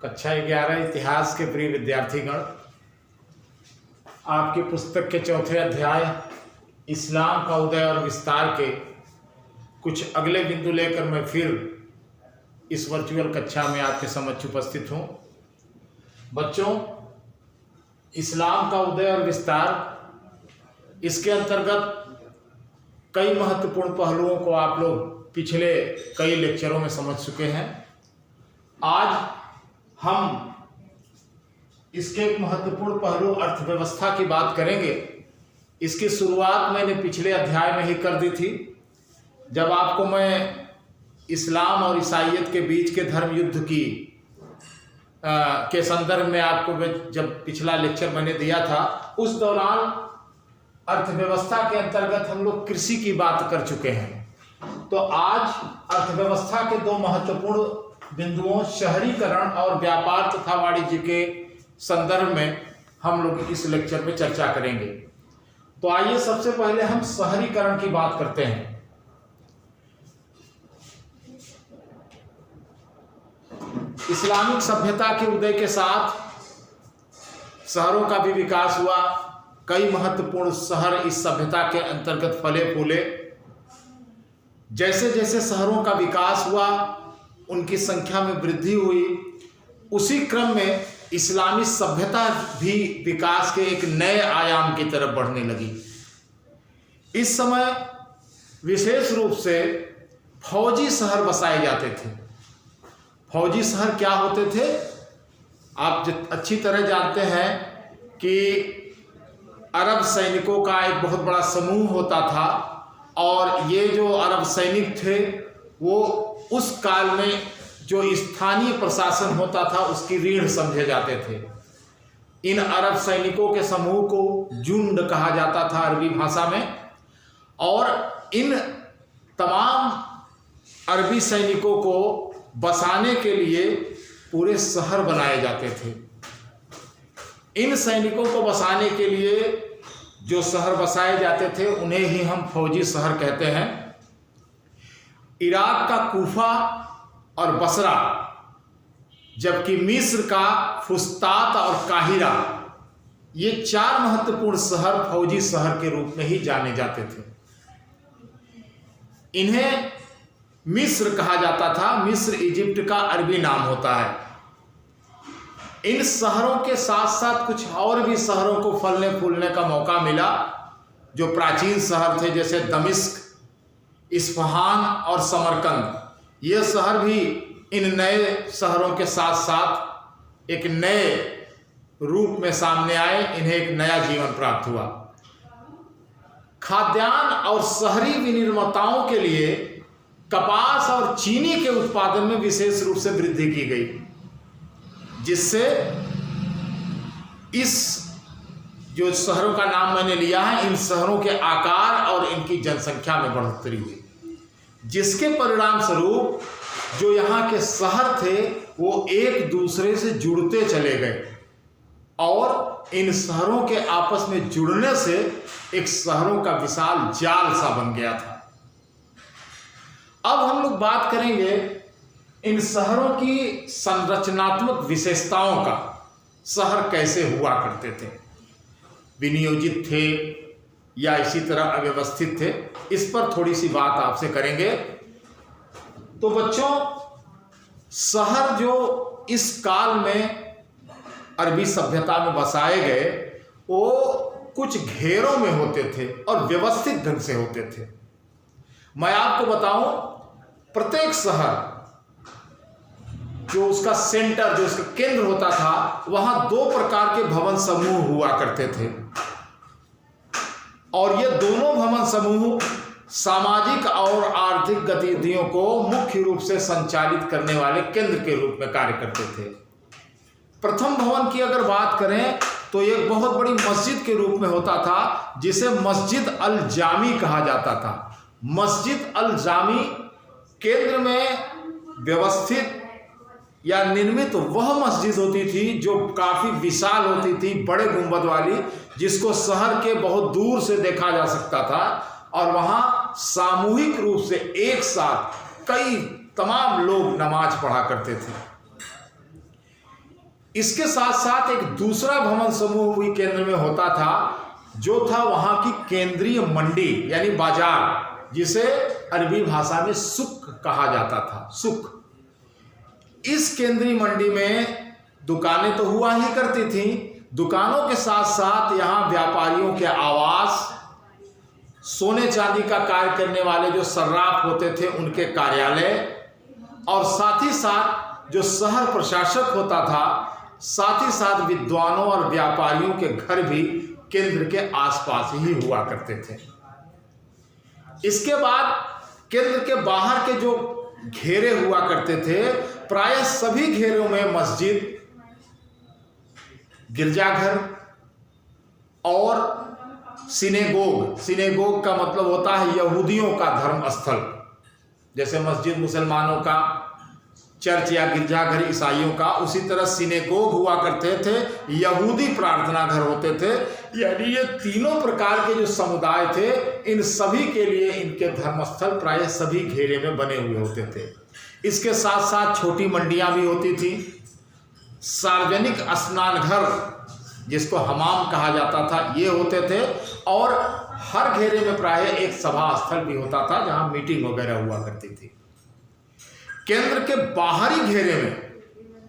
कक्षा 11 इतिहास के प्रिय विद्यार्थीगण, आपकी पुस्तक के चौथे अध्याय इस्लाम का उदय और विस्तार के कुछ अगले बिंदु लेकर मैं फिर इस वर्चुअल कक्षा में आपके समक्ष उपस्थित हूँ। बच्चों, इस्लाम का उदय और विस्तार, इसके अंतर्गत कई महत्वपूर्ण पहलुओं को आप लोग पिछले कई लेक्चरों में समझ चुके हैं। आज हम इसके एक महत्वपूर्ण पहलू अर्थव्यवस्था की बात करेंगे। इसकी शुरुआत मैंने पिछले अध्याय में ही कर दी थी, जब आपको मैं इस्लाम और ईसाईयत के बीच के धर्म युद्ध की के संदर्भ में आपको जब पिछला लेक्चर मैंने दिया था, उस दौरान अर्थव्यवस्था के अंतर्गत हम लोग कृषि की बात कर चुके हैं। तो आज अर्थव्यवस्था के दो महत्वपूर्ण बिंदुओं शहरीकरण और व्यापार तथा वाणिज्य के संदर्भ में हम लोग इस लेक्चर में चर्चा करेंगे। तो आइए सबसे पहले हम शहरीकरण की बात करते हैं। इस्लामिक सभ्यता के उदय के साथ शहरों का भी विकास हुआ। कई महत्वपूर्ण शहर इस सभ्यता के अंतर्गत फले फूले। जैसे जैसे शहरों का विकास हुआ, उनकी संख्या में वृद्धि हुई। उसी क्रम में इस्लामी सभ्यता भी विकास के एक नए आयाम की तरफ बढ़ने लगी। इस समय विशेष रूप से फौजी शहर बसाए जाते थे। फौजी शहर क्या होते थे? आप अच्छी तरह जानते हैं कि अरब सैनिकों का एक बहुत बड़ा समूह होता था, और ये जो अरब सैनिक थे वो उस काल में जो स्थानीय प्रशासन होता था उसकी रीढ़ समझे जाते थे। इन अरब सैनिकों के समूह को जुंड कहा जाता था अरबी भाषा में, और इन तमाम अरबी सैनिकों को बसाने के लिए पूरे शहर बनाए जाते थे। इन सैनिकों को बसाने के लिए जो शहर बसाए जाते थे उन्हें ही हम फौजी शहर कहते हैं। इराक का कूफा और बसरा, जबकि मिस्र का फुस्तात और काहिरा, ये चार महत्वपूर्ण शहर फौजी शहर के रूप में ही जाने जाते थे। इन्हें मिस्र कहा जाता था। मिस्र इजिप्ट का अरबी नाम होता है। इन शहरों के साथ साथ कुछ और भी शहरों को फलने फूलने का मौका मिला, जो प्राचीन शहर थे, जैसे दमिश्क, इस्फहान और समरकंद। ये शहर भी इन नए शहरों के साथ साथ एक नए रूप में सामने आए। इन्हें एक नया जीवन प्राप्त हुआ। खाद्यान्न और शहरी विनिर्माताओं के लिए कपास और चीनी के उत्पादन में विशेष रूप से वृद्धि की गई, जिससे इस जो शहरों का नाम मैंने लिया है, इन शहरों के आकार और इनकी जनसंख्या में बढ़ोतरी हुई, जिसके परिणाम स्वरूप जो यहाँ के शहर थे वो एक दूसरे से जुड़ते चले गए, और इन शहरों के आपस में जुड़ने से एक शहरों का विशाल जाल सा बन गया था। अब हम लोग बात करेंगे इन शहरों की संरचनात्मक विशेषताओं का। शहर कैसे हुआ करते थे? विनियोजित थे या इसी तरह अव्यवस्थित थे? इस पर थोड़ी सी बात आपसे करेंगे। तो बच्चों, शहर जो इस काल में अरबी सभ्यता में बसाए गए, वो कुछ घेरों में होते थे और व्यवस्थित ढंग से होते थे। मैं आपको बताऊं, प्रत्येक शहर जो उसका सेंटर, जो उसका केंद्र होता था, वहां दो प्रकार के भवन समूह हुआ करते थे, और ये दोनों भवन समूह सामाजिक और आर्थिक गतिविधियों को मुख्य रूप से संचालित करने वाले केंद्र के रूप में कार्य करते थे। प्रथम भवन की अगर बात करें तो एक बहुत बड़ी मस्जिद के रूप में होता था, जिसे मस्जिद अल जामी कहा जाता था। मस्जिद अल जामी केंद्र में व्यवस्थित या निर्मित वह मस्जिद होती थी जो काफी विशाल होती थी, बड़े गुंबद वाली, जिसको शहर के बहुत दूर से देखा जा सकता था, और वहां सामूहिक रूप से एक साथ कई तमाम लोग नमाज पढ़ा करते थे। इसके साथ साथ एक दूसरा भवन समूह भी केंद्र में होता था, जो था वहां की केंद्रीय मंडी यानी बाजार, जिसे अरबी भाषा में सुक कहा जाता था। सुक। इस केंद्रीय मंडी में दुकानें तो हुआ ही करती थीं, दुकानों के साथ साथ यहाँ व्यापारियों के आवास, सोने चांदी का कार्य करने वाले जो सर्राफ होते थे उनके कार्यालय, और साथ ही साथ जो शहर प्रशासक होता था, साथ ही साथ विद्वानों और व्यापारियों के घर भी केंद्र के आसपास ही हुआ करते थे। इसके बाद केंद्र के बाहर के जो घेरे हुआ करते थे, प्रायः सभी घेरों में मस्जिद, गिरजाघर और सिनेगोग। सिनेगोग का मतलब होता है यहूदियों का धर्म स्थल, जैसे मस्जिद मुसलमानों का, चर्च या गिरजाघर ईसाइयों का, उसी तरह सिनेगोग हुआ करते थे, यहूदी प्रार्थना घर होते थे। यानी ये तीनों प्रकार के जो समुदाय थे, इन सभी के लिए इनके धर्मस्थल प्रायः सभी घेरे में बने हुए होते थे। इसके साथ साथ छोटी मंडियां भी होती थी, सार्वजनिक स्नान घर जिसको हमाम कहा जाता था, ये होते थे, और हर घेरे में प्रायः एक सभा स्थल भी होता था जहां मीटिंग वगैरह हुआ करती थी। केंद्र के बाहरी घेरे में,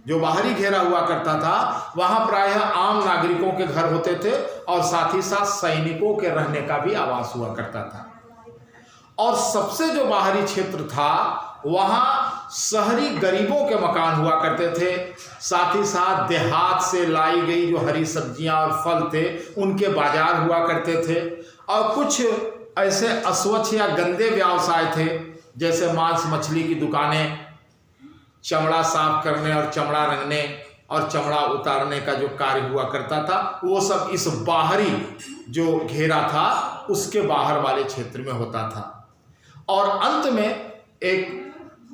जो बाहरी घेरा हुआ करता था, वहां प्रायः आम नागरिकों के घर होते थे और साथ ही साथ सैनिकों के रहने का भी आवास हुआ करता था। और सबसे जो बाहरी क्षेत्र था, वहां शहरी गरीबों के मकान हुआ करते थे, साथ ही साथ देहात से लाई गई जो हरी सब्जियां और फल थे उनके बाजार हुआ करते थे, और कुछ ऐसे अस्वच्छ या गंदे व्यवसाय थे, जैसे मांस मछली की दुकानें, चमड़ा साफ करने और चमड़ा रंगने और चमड़ा उतारने का जो कार्य हुआ करता था, वो सब इस बाहरी जो घेरा था उसके बाहर वाले क्षेत्र में होता था। और अंत में एक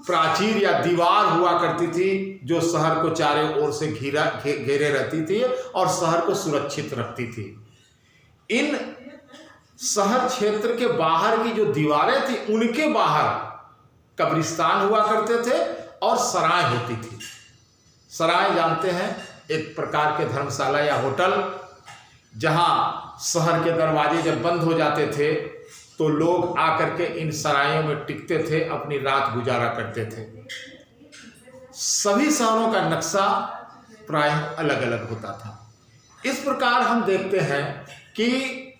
प्राचीर या दीवार हुआ करती थी, जो शहर को चारों ओर से घेरे रहती थी और शहर को सुरक्षित रखती थी। इन शहर क्षेत्र के बाहर की जो दीवारें थी, उनके बाहर कब्रिस्तान हुआ करते थे और सराय होती थी। सराय जानते हैं, एक प्रकार के धर्मशाला या होटल, जहां शहर के दरवाजे जब बंद हो जाते थे तो लोग आकर के इन सरायों में टिकते थे, अपनी रात गुजारा करते थे। सभी शहरों का नक्शा प्रायः अलग अलग होता था। इस प्रकार हम देखते हैं कि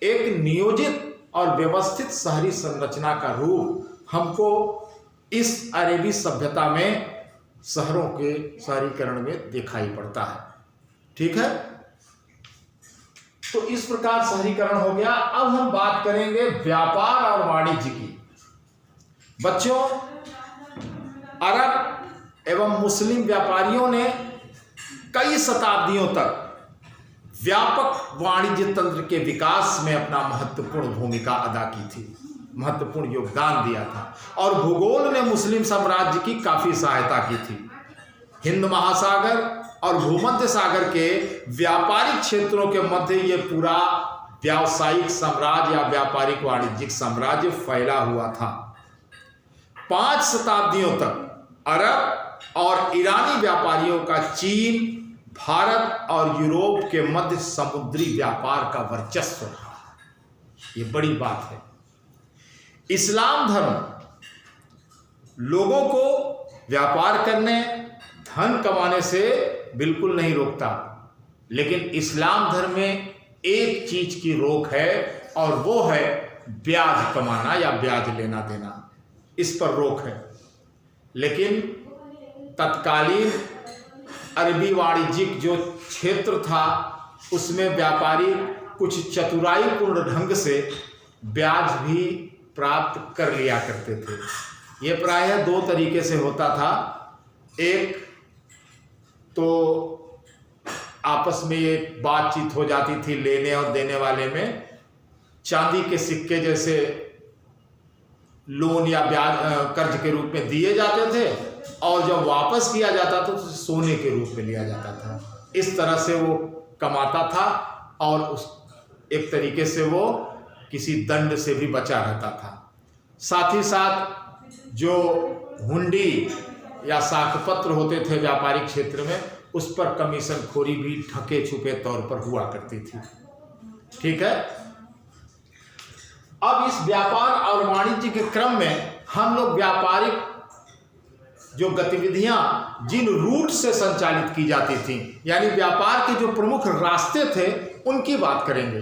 एक नियोजित और व्यवस्थित शहरी संरचना का रूप हमको इस अरेबी सभ्यता में शहरों के शहरीकरण में दिखाई पड़ता है। ठीक है, तो इस प्रकार शहरीकरण हो गया। अब हम बात करेंगे व्यापार और वाणिज्य की। बच्चों, अरब एवं मुस्लिम व्यापारियों ने कई शताब्दियों तक व्यापक वाणिज्य तंत्र के विकास में अपना महत्वपूर्ण भूमिका अदा की थी, महत्वपूर्ण योगदान दिया था, और भूगोल ने मुस्लिम साम्राज्य की काफी सहायता की थी। हिंद महासागर और भूमध्य सागर के व्यापारिक क्षेत्रों के मध्य ये पूरा व्यावसायिक साम्राज्य या व्यापारिक वाणिज्यिक साम्राज्य फैला हुआ था। 5 शताब्दियों तक अरब और ईरानी व्यापारियों का चीन, भारत और यूरोप के मध्य समुद्री व्यापार का वर्चस्व रहा। ये बड़ी बात है। इस्लाम धर्म लोगों को व्यापार करने, धन कमाने से बिल्कुल नहीं रोकता, लेकिन इस्लाम धर्म में एक चीज की रोक है, और वो है ब्याज कमाना या ब्याज लेना देना, इस पर रोक है। लेकिन तत्कालीन अरबी वाणिज्यिक जो क्षेत्र था, उसमें व्यापारी कुछ चतुराईपूर्ण ढंग से ब्याज भी प्राप्त कर लिया करते थे। ये प्रायः 2 तरीके से होता था। एक तो आपस में ये बातचीत हो जाती थी लेने और देने वाले में, चांदी के सिक्के जैसे लोन या ब्याज कर्ज के रूप में दिए जाते थे, और जब वापस किया जाता था तो सोने के रूप में लिया जाता था। इस तरह से वो कमाता था, और उस एक तरीके से वो किसी दंड से भी बचा रहता था। साथ ही साथ जो हुंडी या साखपत्र होते थे व्यापारिक क्षेत्र में, उस पर कमीशन खोरी भी ढके छुपे तौर पर हुआ करती थी। ठीक है, अब इस व्यापार और वाणिज्य के क्रम में हम लोग व्यापारिक जो गतिविधियां जिन रूट से संचालित की जाती थी, यानी व्यापार के जो प्रमुख रास्ते थे, उनकी बात करेंगे।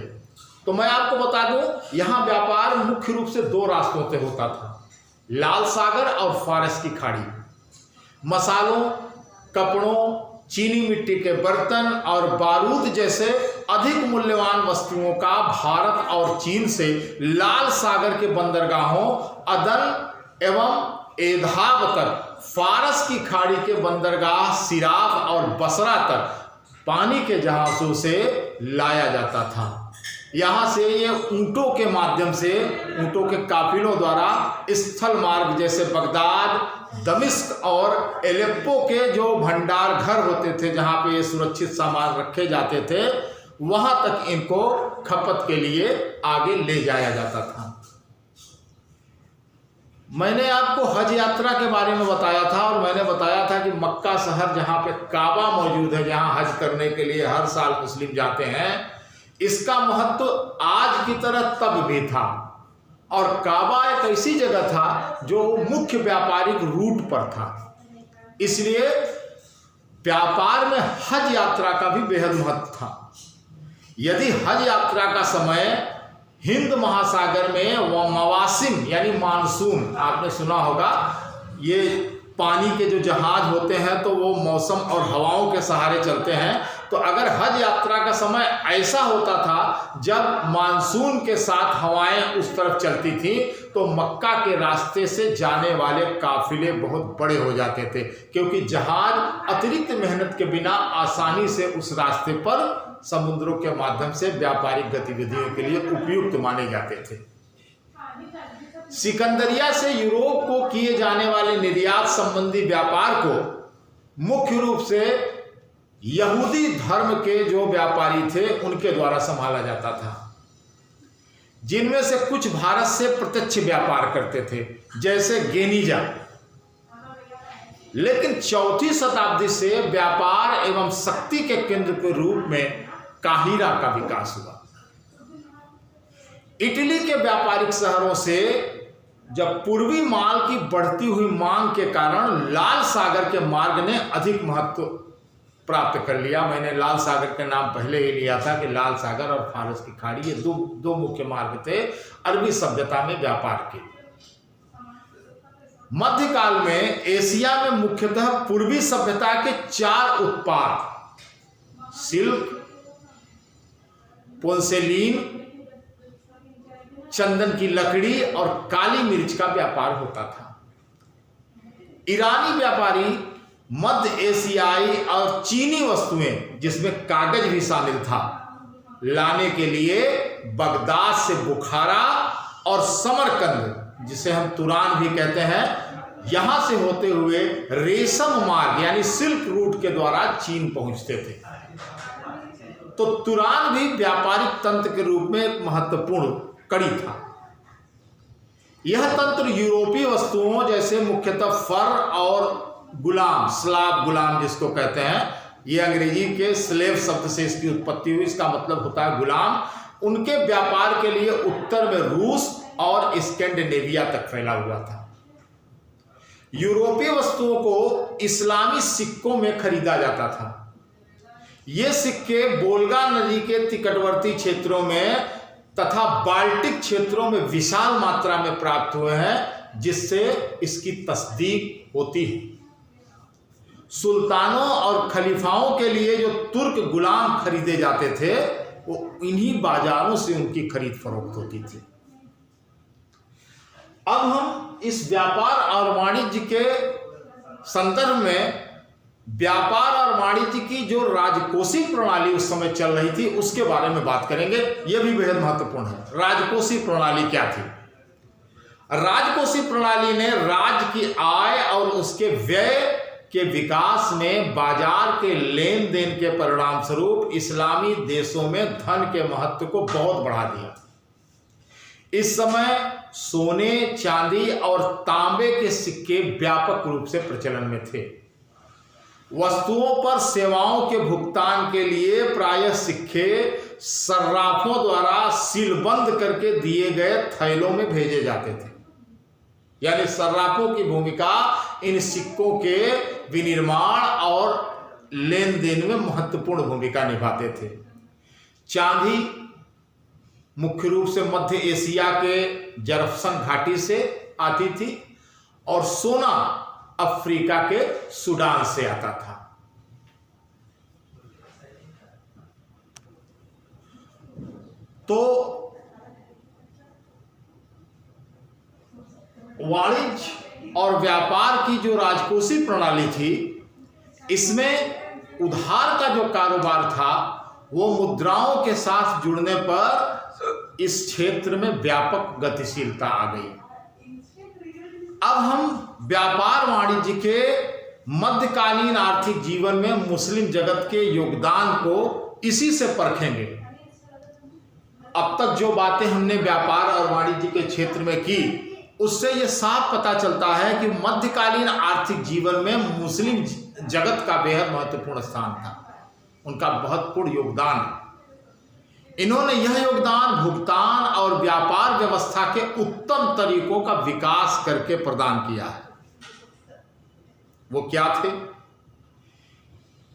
तो मैं आपको बता दूं, यहां व्यापार मुख्य रूप से दो रास्तों से होता था, लाल सागर और फारस की खाड़ी। मसालों, कपड़ों, चीनी मिट्टी के बर्तन और बारूद जैसे अधिक मूल्यवान वस्तुओं का भारत और चीन से लाल सागर के बंदरगाहों अदन एवं एधाब तक, फारस की खाड़ी के बंदरगाह सिराफ और बसरा तक पानी के जहाजों से लाया जाता था। यहाँ से ये ऊंटों के माध्यम से, ऊंटों के काफिलों द्वारा स्थल मार्ग जैसे बगदाद, दमिश्क और एलेप्पो के जो भंडार घर होते थे, जहाँ पे ये सुरक्षित सामान रखे जाते थे, वहां तक इनको खपत के लिए आगे ले जाया जाता था। मैंने आपको हज यात्रा के बारे में बताया था और मैंने बताया था कि मक्का शहर जहाँ पे काबा मौजूद है, जहाँ हज करने के लिए हर साल मुस्लिम जाते हैं, इसका महत्व आज की तरह तब भी था। और काबा एक ऐसी जगह था जो मुख्य व्यापारिक रूट पर था, इसलिए व्यापार में हज यात्रा का भी बेहद महत्व था। यदि हज यात्रा का समय हिंद महासागर में वो मवासिम यानी मानसून, आपने सुना होगा, ये पानी के जो जहाज होते हैं तो वो मौसम और हवाओं के सहारे चलते हैं। तो अगर हज यात्रा का समय ऐसा होता था जब मानसून के साथ हवाएं उस तरफ चलती थी, तो मक्का के रास्ते से जाने वाले काफिले बहुत बड़े हो जाते थे, क्योंकि जहाज अतिरिक्त मेहनत के बिना आसानी से उस रास्ते पर समुद्रों के माध्यम से व्यापारिक गतिविधियों के लिए उपयुक्त माने जाते थे। सिकंदरिया से यूरोप को किए जाने वाले निर्यात संबंधी व्यापार को मुख्य रूप से यहूदी धर्म के जो व्यापारी थे उनके द्वारा संभाला जाता था, जिनमें से कुछ भारत से प्रत्यक्ष व्यापार करते थे, जैसे गेनिजा। लेकिन चौथी शताब्दी से व्यापार एवं शक्ति के केंद्र के रूप में काहिरा का विकास हुआ। इटली के व्यापारिक शहरों से जब पूर्वी माल की बढ़ती हुई मांग के कारण लाल सागर के मार्ग ने अधिक महत्व प्राप्त कर लिया। मैंने लाल सागर के नाम पहले ही लिया था कि लाल सागर और फारस की खाड़ी, ये दो मुख्य मार्ग थे अरबी सभ्यता में व्यापार के। मध्यकाल में एशिया में मुख्यतः पूर्वी सभ्यता के 4 उत्पाद, सिल्क, पोर्सेलिन, चंदन की लकड़ी और काली मिर्च का व्यापार होता था। ईरानी व्यापारी मध्य एशियाई और चीनी वस्तुएं, जिसमें कागज भी शामिल था, लाने के लिए बगदाद से बुखारा और समरकंद, जिसे हम तुरान भी कहते हैं, यहां से होते हुए रेशम मार्ग यानी सिल्क रूट के द्वारा चीन पहुंचते थे। तो तुरान भी व्यापारिक तंत्र के रूप में एक महत्वपूर्ण कड़ी था। यह तंत्र यूरोपीय वस्तुओं जैसे मुख्यतः फर और गुलाम, स्लाव गुलाम जिसको कहते हैं, ये अंग्रेजी के स्लेव शब्द से इसकी उत्पत्ति हुई, इसका मतलब होता है गुलाम, उनके व्यापार के लिए उत्तर में रूस और स्कैंडिनेविया तक फैला हुआ था। यूरोपीय वस्तुओं को इस्लामी सिक्कों में खरीदा जाता था। ये सिक्के वोल्गा नदी के निकटवर्ती क्षेत्रों में तथा बाल्टिक क्षेत्रों में विशाल मात्रा में प्राप्त हुए हैं, जिससे इसकी तस्दीक होती है। सुल्तानों और खलीफाओं के लिए जो तुर्क गुलाम खरीदे जाते थे, वो इन्हीं बाजारों से उनकी खरीद फरोख्त होती थी। अब हम इस व्यापार और वाणिज्य के संदर्भ में व्यापार और वाणिज्य की जो राजकोषीय प्रणाली उस समय चल रही थी उसके बारे में बात करेंगे। यह भी बेहद महत्वपूर्ण है। राजकोषीय प्रणाली क्या थी? राजकोषीय प्रणाली ने राज्य की आय और उसके व्यय के विकास में बाजार के लेन देन के परिणाम स्वरूप इस्लामी देशों में धन के महत्व को बहुत बढ़ा दिया। इस समय सोने, चांदी और तांबे के सिक्के व्यापक रूप से प्रचलन में थे। वस्तुओं पर सेवाओं के भुगतान के लिए प्रायः सिक्के सर्राफों द्वारा सीलबंद करके दिए गए थैलों में भेजे जाते थे। यानी सर्राफों की भूमिका इन सिक्कों के विनिर्माण और लेन देन में महत्वपूर्ण भूमिका निभाते थे। चांदी मुख्य रूप से मध्य एशिया के जरफसन घाटी से आती थी और सोना अफ्रीका के सूडान से आता था। तो वाणिज्य और व्यापार की जो राजकोषीय प्रणाली थी, इसमें उधार का जो कारोबार था वो मुद्राओं के साथ जुड़ने पर इस क्षेत्र में व्यापक गतिशीलता आ गई। अब हम व्यापार वाणिज्य के मध्यकालीन आर्थिक जीवन में मुस्लिम जगत के योगदान को इसी से परखेंगे। अब तक जो बातें हमने व्यापार और वाणिज्य के क्षेत्र में की, उससे यह साफ पता चलता है कि मध्यकालीन आर्थिक जीवन में मुस्लिम जगत का बेहद महत्वपूर्ण स्थान था, उनका महत्वपूर्ण योगदान। इन्होंने यह योगदान भुगतान और व्यापार व्यवस्था के उत्तम तरीकों का विकास करके प्रदान किया है। वो क्या थे?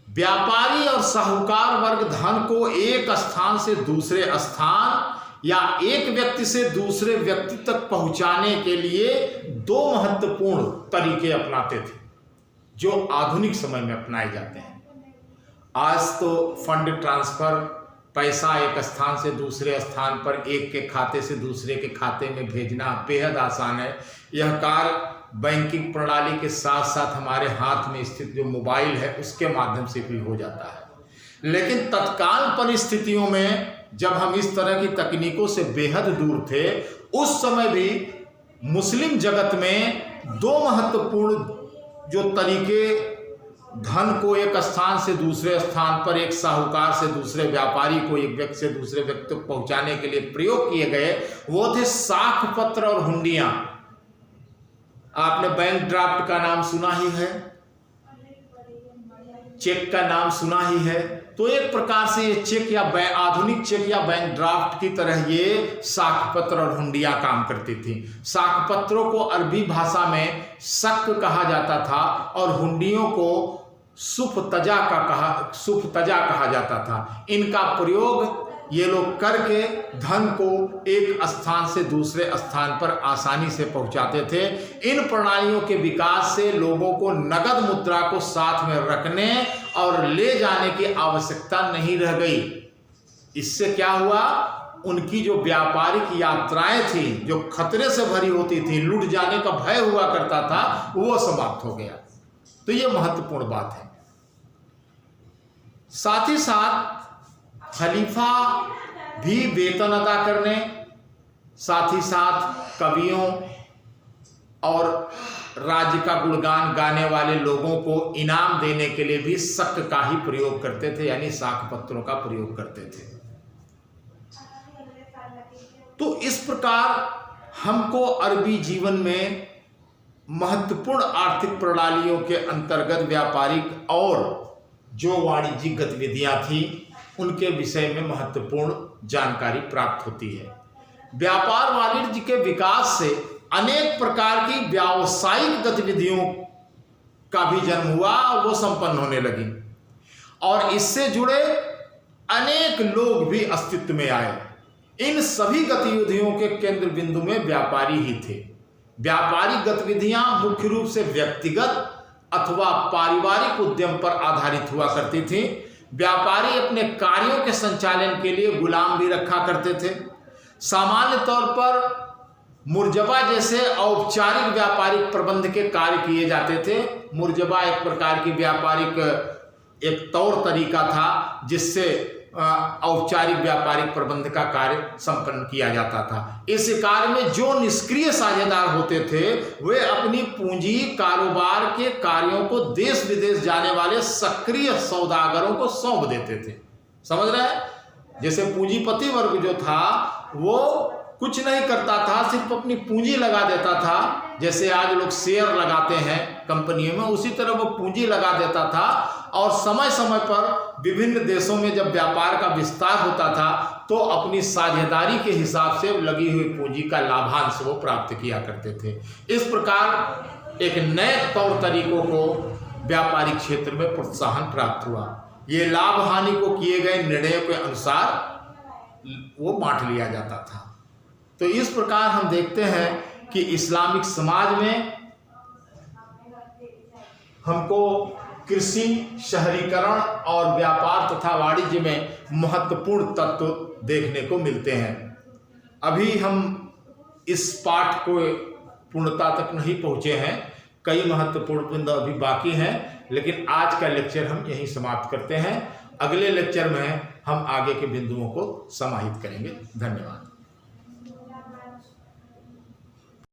व्यापारी और साहूकार वर्ग धन को एक स्थान से दूसरे स्थान या एक व्यक्ति से दूसरे व्यक्ति तक पहुंचाने के लिए दो महत्वपूर्ण तरीके अपनाते थे, जो आधुनिक समय में अपनाए जाते हैं। आज तो फंड ट्रांसफर, पैसा एक स्थान से दूसरे स्थान पर एक के खाते से दूसरे के खाते में भेजना बेहद आसान है। यह कार्य बैंकिंग प्रणाली के साथ साथ हमारे हाथ में स्थित जो मोबाइल है उसके माध्यम से भी हो जाता है। लेकिन तत्काल परिस्थितियों में जब हम इस तरह की तकनीकों से बेहद दूर थे, उस समय भी मुस्लिम जगत में दो महत्वपूर्ण जो तरीके धन को एक स्थान से दूसरे स्थान पर, एक साहूकार से दूसरे व्यापारी को एक व्यक्ति से दूसरे व्यक्ति तक पहुंचाने के लिए प्रयोग किए गए, वो थे साख पत्र और हुंडियां। आपने बैंक ड्राफ्ट का नाम सुना ही है, चेक का नाम सुना ही है। तो एक प्रकार से ये चेक या आधुनिक चेक या बैंक ड्राफ्ट की तरह ये साख पत्र और हुंडियां काम करती थी। साख पत्रों को अरबी भाषा में शक कहा जाता था और हुंडियों को सुफतजा कहा जाता था। इनका प्रयोग ये लोग करके धन को एक स्थान से दूसरे स्थान पर आसानी से पहुंचाते थे। इन प्रणालियों के विकास से लोगों को नगद मुद्रा को साथ में रखने और ले जाने की आवश्यकता नहीं रह गई। इससे क्या हुआ? उनकी जो व्यापारिक यात्राएं थी, जो खतरे से भरी होती थी, लूट जाने का भय हुआ करता था, वो समाप्त हो गया। तो ये महत्वपूर्ण बात है। साथ ही साथ खलीफा भी वेतन अदा करने, साथ ही साथ कवियों और राज्य का गुणगान गाने वाले लोगों को इनाम देने के लिए भी शक का ही प्रयोग करते थे, यानी साख पत्रों का प्रयोग करते थे। तो इस प्रकार हमको अरबी जीवन में महत्वपूर्ण आर्थिक प्रणालियों के अंतर्गत व्यापारिक और जो वाणिज्यिक गतिविधियां थी उनके विषय में महत्वपूर्ण जानकारी प्राप्त होती है। व्यापार वाणिज्य के विकास से अनेक प्रकार की व्यावसायिक गतिविधियों का भी जन्म हुआ और वो संपन्न होने लगी और इससे जुड़े अनेक लोग भी अस्तित्व में आए। इन सभी गतिविधियों के केंद्र बिंदु में व्यापारी ही थे। व्यापारिक गतिविधियां मुख्य रूप से व्यक्तिगत अथवा पारिवारिक उद्यम पर आधारित हुआ करती थी। व्यापारी अपने कार्यों के संचालन के लिए गुलाम भी रखा करते थे। सामान्य तौर पर मुर्जबा जैसे औपचारिक व्यापारिक प्रबंध के कार्य किए जाते थे। मुर्जबा एक प्रकार की व्यापारिक एक तौर तरीका था जिससे औपचारिक व्यापारिक प्रबंध का कार्य संपन्न किया जाता था। इस कार्य में जो निष्क्रिय साझेदार होते थे वे अपनी पूंजी कारोबार के कार्यों को देश विदेश जाने वाले सक्रिय सौदागरों को सौंप देते थे। समझ रहे हैं? जैसे पूंजीपति वर्ग जो था वो कुछ नहीं करता था, सिर्फ अपनी पूंजी लगा देता था। जैसे आज लोग शेयर लगाते हैं कंपनियों में, उसी तरह वो पूंजी लगा देता था और समय समय पर विभिन्न देशों में जब व्यापार का विस्तार होता था तो अपनी साझेदारी के हिसाब से लगी हुई पूंजी का लाभांश वो प्राप्त किया करते थे। इस प्रकार एक नए तौर तरीकों को व्यापारिक क्षेत्र में प्रोत्साहन प्राप्त हुआ। ये लाभ हानि को किए गए निर्णयों के अनुसार वो बांट लिया जाता था। तो इस प्रकार हम देखते हैं कि इस्लामिक समाज में हमको कृषि, शहरीकरण और व्यापार तथा वाणिज्य में महत्वपूर्ण तत्व देखने को मिलते हैं। अभी हम इस पाठ को पूर्णता तक नहीं पहुंचे हैं, कई महत्वपूर्ण बिंदु अभी बाकी हैं, लेकिन आज का लेक्चर हम यहीं समाप्त करते हैं। अगले लेक्चर में हम आगे के बिंदुओं को समाहित करेंगे। धन्यवाद।